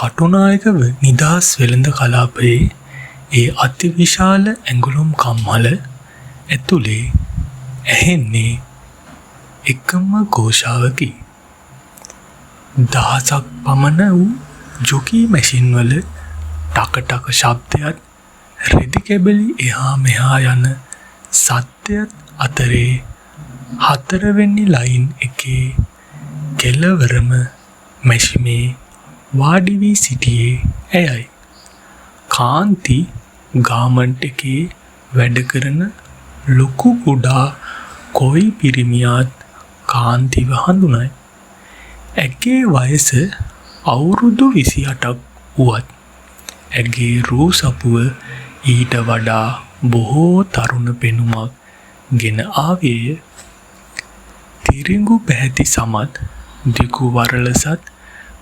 කටුනායක නිදහස් වෙළඳ කලාපයේ ඒ අතිවිශාල ඇඟලුම් කම්හල ඇතුලේ ඇහෙන්නේ එකම ഘോഷාවකි. දහසක් පමණ වූ ජොකී මැෂින් වල ටක ශබ්දයත් රෙදි කැබලි එහා මෙහා යන සත්‍යයත් අතරේ හතරවෙනි ලයින් එකේ කෙළවරම මැෂිමේ වාඩි වී සිටියේ ඇයයි. කාන්ති ගාමන්ට් එකේ වැඩ කරන ලොකු කුඩා කොයි පිරිමියාත් කාන්තිව හඳුනයි. ඇගේ වයස අවුරුදු 28ක් වුවත් ඇගේ රූ සපුව ඊට වඩා බොහෝ තරුණ පෙනුමක් ගෙන ආවේය. තිරිඟු පැහැති සමත් දිගු වරලසත්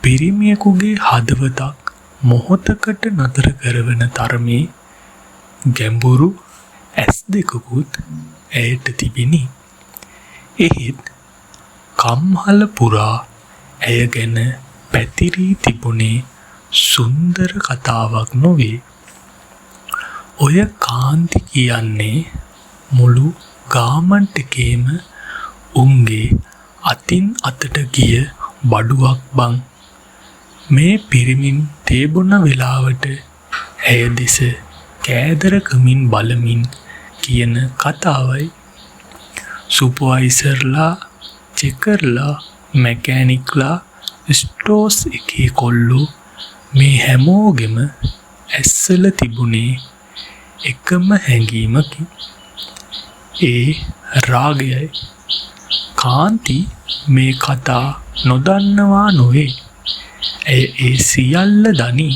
පිරිමියෙකුගේ හදවතක් මොහොතකට නතර කරවන තරමේ ගැඹුරු ඇස් දෙකකුත් ඇයට තිබිනි. එහෙත් කම්හල පුරා ඇය ගැන පැතිරී තිබුණේ සුන්දර කතාවක් නොවේ. ඔය කාන්ති කියන්නේ මුළු ගාමන්ට් එකේම උන්ගේ අතින් අතට ගිය බඩුවක් බං. මේ පිරිමින් තේබුණ වෙලාවට ඇය දෙස කෑදරකමින් බලමින් කියන කතාවයි. සුපර්වයිසර්ලා, චෙකර්ලා, මැකැනික්ලා, ස්ටෝස් එකේ කොල්ලෝ මේ හැමෝගෙම ඇස්වල තිබුණේ එකම හැඟීමකි. ඒ රාගයයි. කාන්ති මේ කතා නොදන්නවා නොවේ. ඇය ඒ සියල්ල දනි.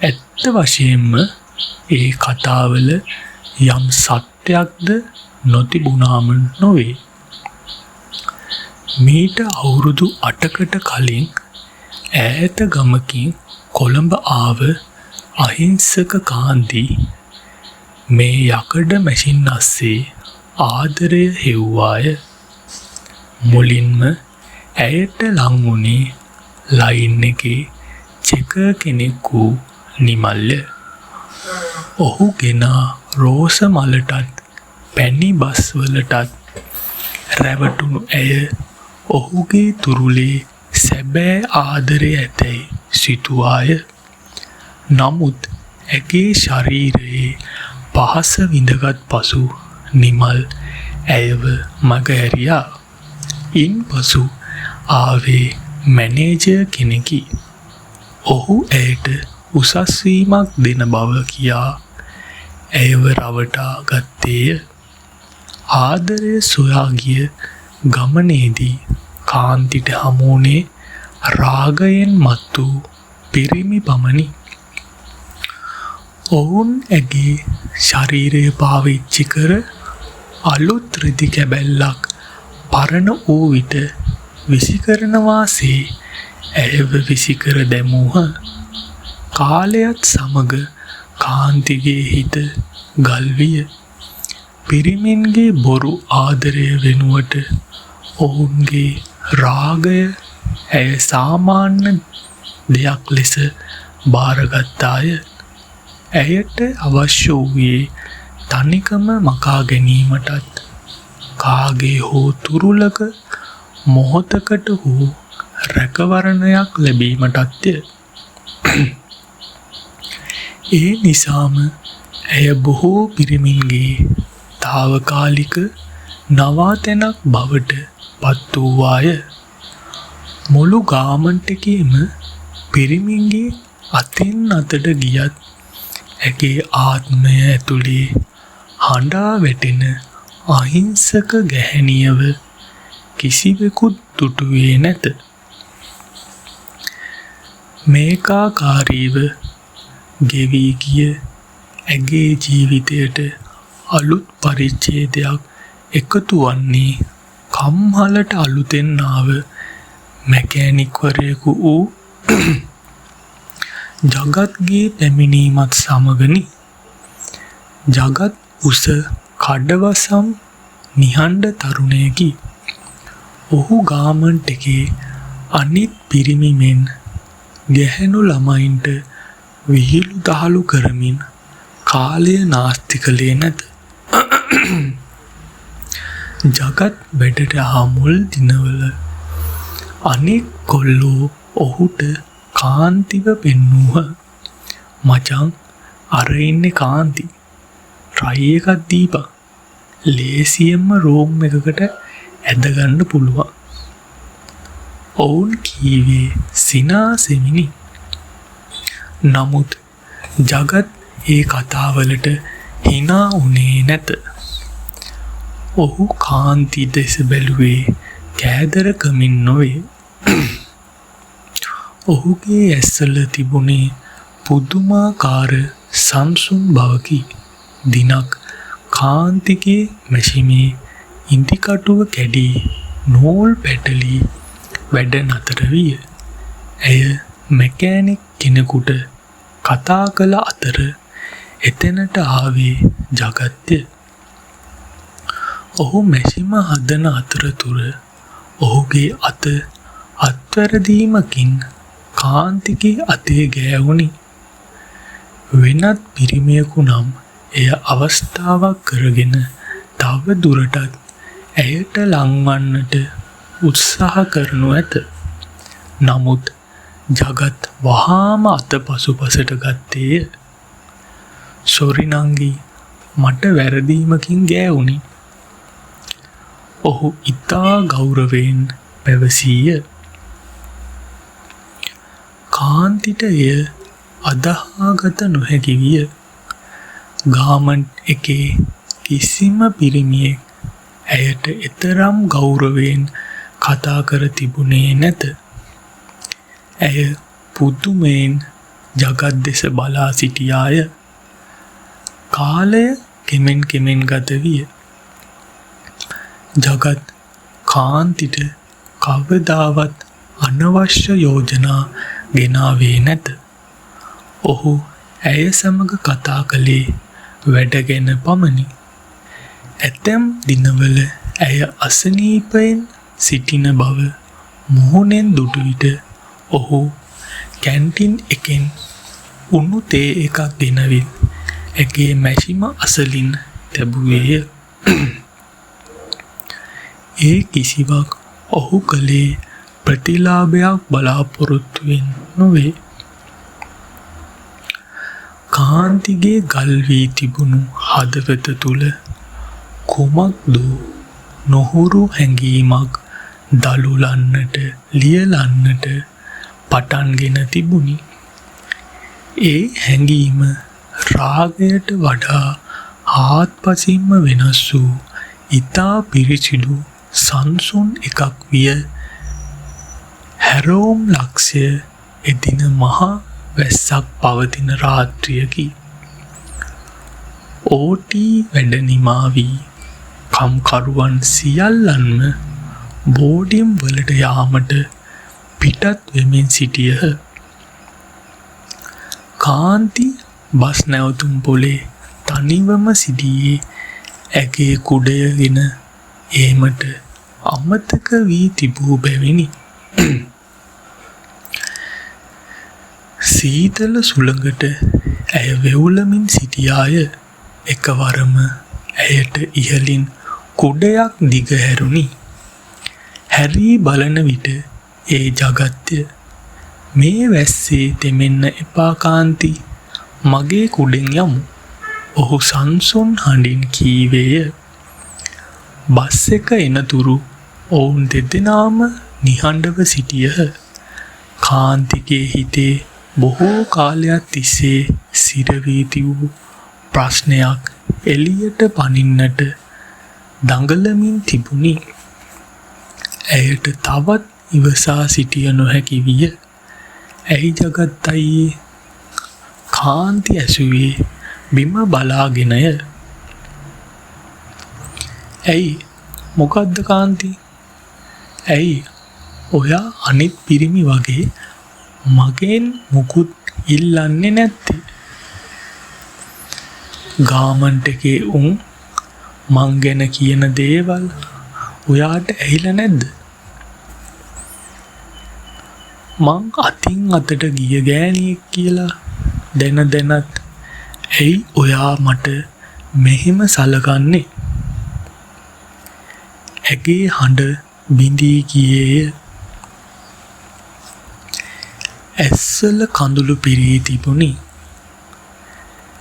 ඇත්ත වශයෙන්ම ඒ කතාවල යම් සත්‍යයක්ද නොතිබුණාම නොවේ. මීට අවුරුදු 8කට කලින් ඈත ගමකින් කොළඹ ආව අහිංසක කාන්ති මේ යකඩ මැෂින් අස්සේ ආදරය හෙව්වාය. මුලින්ම ඇයට ලං වුණේ ලයින් එකේ චෙකර් කෙනෙක් වූ නිමල්ය. ඔහු ගෙනා රෝස මලටත් පැණි බස් වලටත් රැවටුණු ඇය ඔහුගේ තුරුලේ සැබෑ ආදරය ඇතැයි සිතුවාය. නමුත් ඇගේ ශරීරයේ පහස විඳගත් පසු නිමල් ඇයව මගහැරියා. ඉන්පසු ආවේ මැනේජර් කෙනෙකි. ඔහු ඇයට උසස් වීමක් දෙන බව කියා ඇයව රවටා ගත්තේය. ආදරය සොයා ගිය ගමනේදී කාන්තිට හමුුණේ රාගයෙන් මත් වූ පිරිමි පමණි. ඔවුන් ඇගේ ශරීරය පාවිච්චි කර අලුත් රෙදි කැබැල්ලක් පරණ වූ විට විසිකරනවාසේ ඇයව විසිකර දැමූහ. කාලයත් සමග කාන්තිගේ හිත ගල්විය. පිරිමින්ගේ බොරු ආදරය වෙනුවට ඔවුන්ගේ රාගය ඇය සාමාන්‍ය දෙයක් ලෙස බාරගත්තාය. ඇයට අවශ්‍ය වූයේ තනිකම මකා ගැනීමටත් කාගේ හෝ තුරුලක මොහොතකට හෝ රැකවරණයක් ලැබීමටත්ය. ඒ නිසාම ඇය බොහෝ පිරිමින්ගේ තාවකාලික නවාතැනක් බවට පත් වූවාය. මුළු ගාමන්ට් එකේම පිරිමින්ගේ අතින් අතට ගියත් ඇගේ ආත්මය ඇතුලේ හඬා වැටෙන අහිංසක ගැහැණියව කිසිවෙකුත් දුටුවේ නැත. මේකාකාරීව ගෙවී ගිය ඇගේ ජීවිතයට අලුත් පරිච්ඡේදයක් එකතු වන්නේ කම්හලට අලුතෙන් ආව මැකැනික්වරයෙකු වූ ජගත්ගේ පැමිණීමත් සමගනි. ජගත් උස කඩවසම් නිහඬ තරුණයෙකි. ඔහු ගාමන්ට් එකේ අනිත් පිරිමි මෙන් ගැහැණු ළමයින්ට විහිළු දහළු කරමින් කාලය නාස්ති කළේ නැත. ජගත් වැඩට ආ මුල් දිනවල අනෙක් කොල්ලෝ ඔහුට කාන්තිව පෙන්වූහ. මචං අර ඉන්නේ කාන්ති. ට්‍රයි එකක් දීපන්. ලේසියෙන්ම රූම් එකකට ඇදගන්න පුළුවන්. ඔවුන් කීවේ සිනාසෙමිනි. නමුත් ජගත් ඒ කතාවලට හිනා වුණේ නැත. ඔහු කාන්ති දෙස බැලුවේ කෑදරකමින් නොවේ. ඔහුගේ ඇස්වල තිබුණේ පුදුමාකාර සංසුන් බවකි. දිනක් කාන්තිගේ මැෂිමේ ඉන්දිකටුව කැඩී නූල් පැටලී වැඩ නතර විය. ඇය මැකෑනික් කෙනෙකුට කතා කළ අතර එතැනට ආවේ ජගත්ය. ඔහු මැෂිම හදන අතරතුර ඔහුගේ අත අත්වැරදීමකින් කාන්තිගේ අතේ ගෑවුණි. වෙනත් පිරිමියෙකු නම් එය අවස්ථාවක් කරගෙන තව දුරටත් ඇයට ලංවන්නට උත්සාහ කරනු ඇත. නමුත් ජගත් වහාම අත පසුපසට ගත්තේය. සොරි නංගී, මට වැරදීමකින් ගෑවුණි. ඔහු ඉතා ගෞරවයෙන් පැවසීය. කාන්තිට එය අදහාගත නොහැකි විය. ගාමන්ට් එකේ කිසිම පිරිමියෙක් ඇයට එතරම් ගෞරවයෙන් කතා කර තිබුණේ නැත. ඇය පුදුමයෙන් ජගත් දෙස බලා සිටියාය. කාලය කෙමෙන් කෙමෙන් ගත විය. ජගත් කාන්තිට කවදාවත් අනවශ්‍ය යෝජනා ගෙනාවේ නැත. ඔහු ඇය සමග කතා කළේ වැඩ ගැන පමණි. ඇතැම් දිනවල ඇය අසනීපයෙන් සිටින බව මුහුණෙන් දුටු විට ඔහු කැන්ටින් එකෙන් උණු තේ එකක් ගෙනවිත් ඇගේ මැෂිම අසලින් තැබුවේය. ඒ කිසිවක් ඔහු කළේ ප්‍රතිලාභයක් බලාපොරොත්තුවෙන් නොවේ. කාන්තිගේ ගල් වී තිබුණු හදවත තුල කුමක්ද නොහුරු හැඟීමක් දලුලන්නට ලියලන්නට පටන්ගෙන තිබුණි. ඒ හැඟීම රාගයට වඩා හාත්පසින්ම වෙනස් වූ ඉතා පිරිසිදු සංසුන් එකක් විය. හැරෝම් ලක්ෂය එදින මහා වැස්සක් පවතින රාත්‍රියකි. ඕටී වැඩ නිමා වී කම්කරුවන් සියල්ලන්ම බෝඩිම් වලට යාමට පිටත් වෙමින් සිටියහ. කාන්ති බස් නැවතුම් පොලේ තනිවම සිටියේ ඇගේ කුඩයගෙන ඒමට අමතක වී තිබූ බැවිනි. සීතල සුළඟට ඇය වෙවුලමින් සිටියාය. එකවරම ඇයට ඉහලින් කුඩයක් දිගහැරුණි. හැරී බලන විට ඒ ජගත්ය. මේ වැස්සේ තෙමෙන්න එපා කාන්ති, මගේ කුඩෙන් යමු, ඔහු සංසුන් හඬින් කීවේය. බස් එක එනතුරු ඔවුන් දෙදෙනාම නිහඬව සිටියහ. කාන්තිගේ හිතේ බොහෝ කාලයක් තිස්සේ සිරවී තිබූ ප්‍රශ්නයක් එළියට පනින්නට දඟලමින් තිබුණි. ඇයට තවත් ඉවසා සිටිය නොහැකි විය. ඇයි ජගත් අයියේ? කාන්ති ඇසුවේ බිම බලාගෙනය. ඇයි? මොකද්ද කාන්ති? ඇයි ඔයා අනිත් පිරිමි වගේ මගෙන් මුකුත් ඉල්ලන්නේ නැත්තේ? ගාමන්ට් එකේ උන් මං ගැන කියන දේවල් ඔයාට ඇහිලා නැද්ද? මං අතින් අතට ගිය ගෑණියෙක් කියලා දැන දැනත් ඇයි ඔයා මට මෙහෙම සලකන්නේ? ඇගේ හඬ බිඳී ගියේය. ඇස්වල කඳුළු පිරී තිබුණි.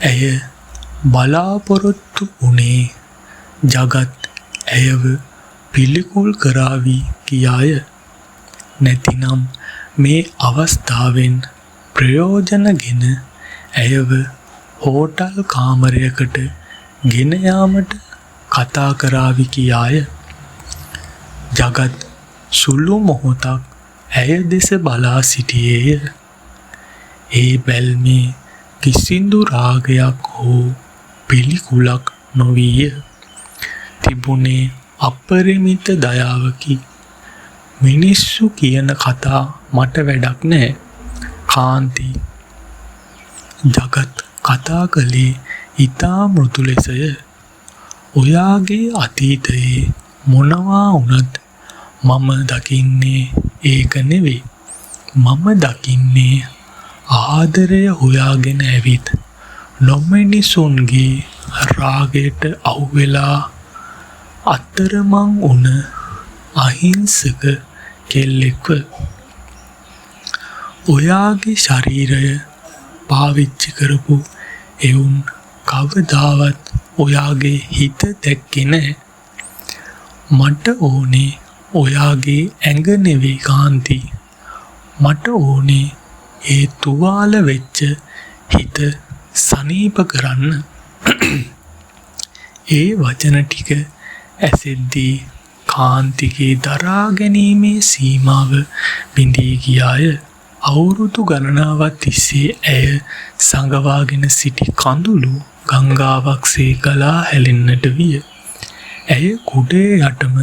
ඇය බලාපොරොත්තු වුණේ ජගත් ඇයව පිළිකුල් කරાવી කියාය. නැතිනම් මේ අවස්ථාවෙන් ප්‍රයෝජනගෙන ඇයව හෝටල් කාමරයකට ගෙන යාමට කතා කරાવી කියාය. ජගත් සුළු මොහොතක් ඇය දෙස බලා සිටියේය. ඒ බැල්මේ කිසිදු රාගයක් හෝ පිළිකුලක් නොවිය. තිබුණේ අපරිමිත දයාවකි. මිනිස්සු කියන කතා මට වැඩක් නෑ කාන්ති. ජගත් කතා කළේ ඊතා මෘදු ලෙසය. ඔයාගේ අතීතයේ මොනවා වුණත් මම දකින්නේ ඒක නෙවෙයි. මම දකින්නේ ආදරය හොයාගෙන ඇවිත් නොමිනිසුන්ගේ රාගයට අහුවෙලා අතරමං වුණ අහිංසක කෙල්ලෙක්ව. ඔයාගේ ශරීරය පාවිච්චි කරපු එවුන් කවදාවත් ඔයාගේ හිත දැක්කේ නැහැ. මට ඕනේ ඔයාගේ ඇඟ නෙවෙයි කාන්ති. මට ඕනේ ඒ තුවාල වෙච්ච හිත සනීප කරන්න. ඒ වචන ටික ඇසෙද්දී කාන්තිගේ දරා ගැනීමේ සීමාව බිඳී ගියාය. අවුරුදු ගණනාවක් තිස්සේ ඇය සංගවාගෙන සිටි කඳුළු ගංගාවක්සේ ගලා හැලෙන්නට විය. ඇය කුඩේ යටම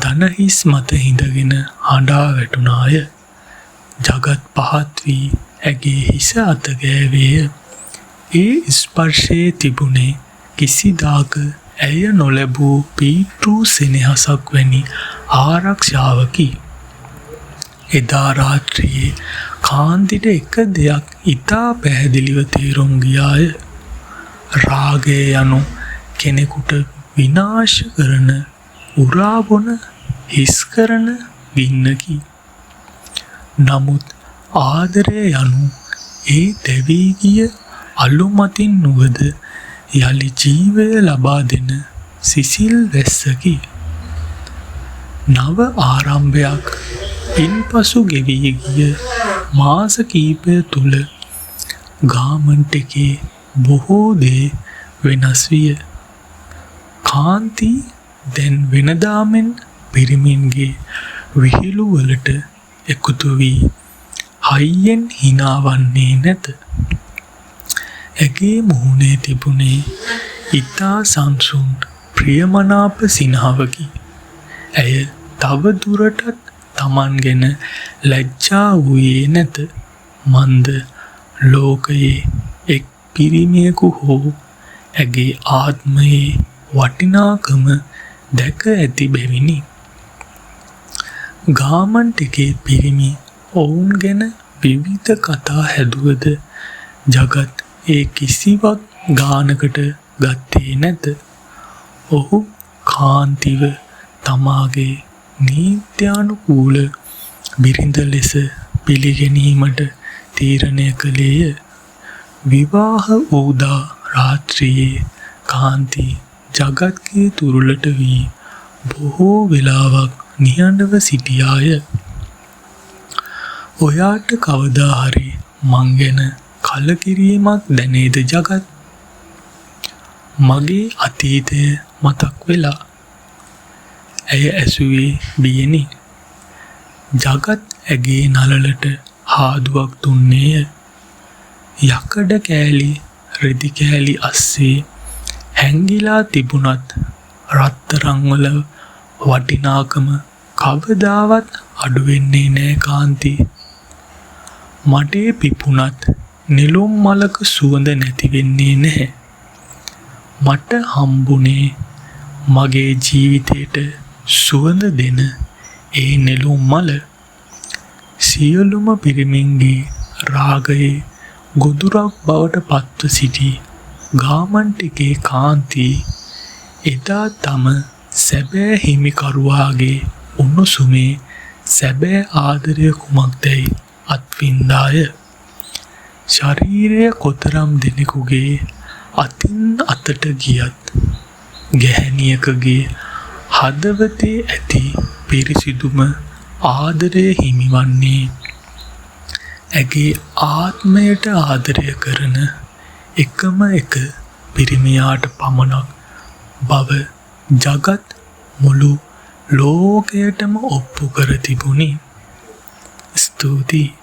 දනහිස් මත හිඳගෙන හඬා වැටුණාය. ජගත් පහත් වී ඇගේ හිස අත ගෑවේය. ඒ ස්පර්ශයේ තිබුණේ කිසිදාක ඇය නොලැබූ පීතෘ සෙනෙහසක් වැනි ආරක්ෂාවකි. එදා රාත්‍රියේ කාන්තිට එක දෙයක් ඊටා පැහැදිලිව තේරුම් ගියාය. රාගය යනු කෙනෙකුට විනාශ කරන, උරාබොන, හිස් කරන ගින්නකි. නමුත් ආදරය යනු ඒ දැවී ගිය අලුමතින් නුවද යලි ජීවය ලබා දෙන සිසිල් වැස්සකි. නව ආරම්භයක් ඉන්පසු ගෙවී ගිය මාස කීපය තුල ගාමන්ට් එකේ බොහෝ දේ වෙනස් විය. කාන්ති දැන් වෙනදාමෙන් පිරිමින්ගේ විහිළු වලට එකතු වී හයියෙන් හිනාවන්නේ නැත. ඇගේ මුහුණේ තිබුණේ ඊතා සංසුන් ප්‍රියමනාප සිනහවකි. ඇය තව දුරටත් Taman ගැන ලැජ්ජා වූයේ නැත. මන්ද ලෝකයේ එක් පිරිමියෙකු හෝ ඇගේ ආත්මයේ වටිනාකම දැක ඇති බැවිනි. ගාමන්ට් එකේ පිරිමි ඔවුන් ගැන විවිධ කතා හැදුවද ජගත් ඒ කිසිවක් ගානකට ගත්තේ නැත. ඔහු කාන්තිව තමාගේ නීත්‍යානුකූල බිරිඳ ලෙස පිළිගැනීමට තීරණය කළේය. විවාහ වූදා රාත්‍රියේ කාන්ති ජගත්ගේ තුරුලට වී බොහෝ වෙලාවක් නිහඬව සිටියාය. ඔයාට කවදා හරි මං ගැන කලකිරීමක් දැනේද ජගත්? මගේ අතීතය මතක් වෙලා. ඇය ඇසුවේ බියෙනි. ජගත් ඇගේ නළලට හාදුවක් දුන්නේය. යකඩ කෑලි රෙදි කෑලි අස්සේ හැංගිලා තිබුණත් රත්තරන් වල වටිනාකම කවදාවත් අඩු වෙන්නේ නෑ කාන්ති. මඩේ පිපුණත් නිලුම් මලක සුවඳ නැති වෙන්නේ නැහැ. මට හම්බුනේ මගේ ජීවිතේට සුවඳ දෙන ඒ නිලුම් මල. සියලුම පිරිමින්ගේ රාගයේ ගොදුරක් බවට පත්ව සිටි ගාමන්ටිකේ කාන්ති එදා තම සැබෑ හිමිකරුවාගේ උණුසුමේ සැබෑ ආදරය කුමක්දැයි අත්වින්දාය. ශරීරය කොතරම් දෙනෙකුගේ අතින් අතට ගියත් ගැහැණියකගේ හදවතේ ඇති පිරිසිදුම ආදරය හිමිවන්නේ ඇගේ ආත්මයට ආදරය කරන එකම එක පිරිමියාට පමණක් බව ජගත් මුළු ලෝකයටම ඔප්පු කර තිබුණි. ස්තුතියි.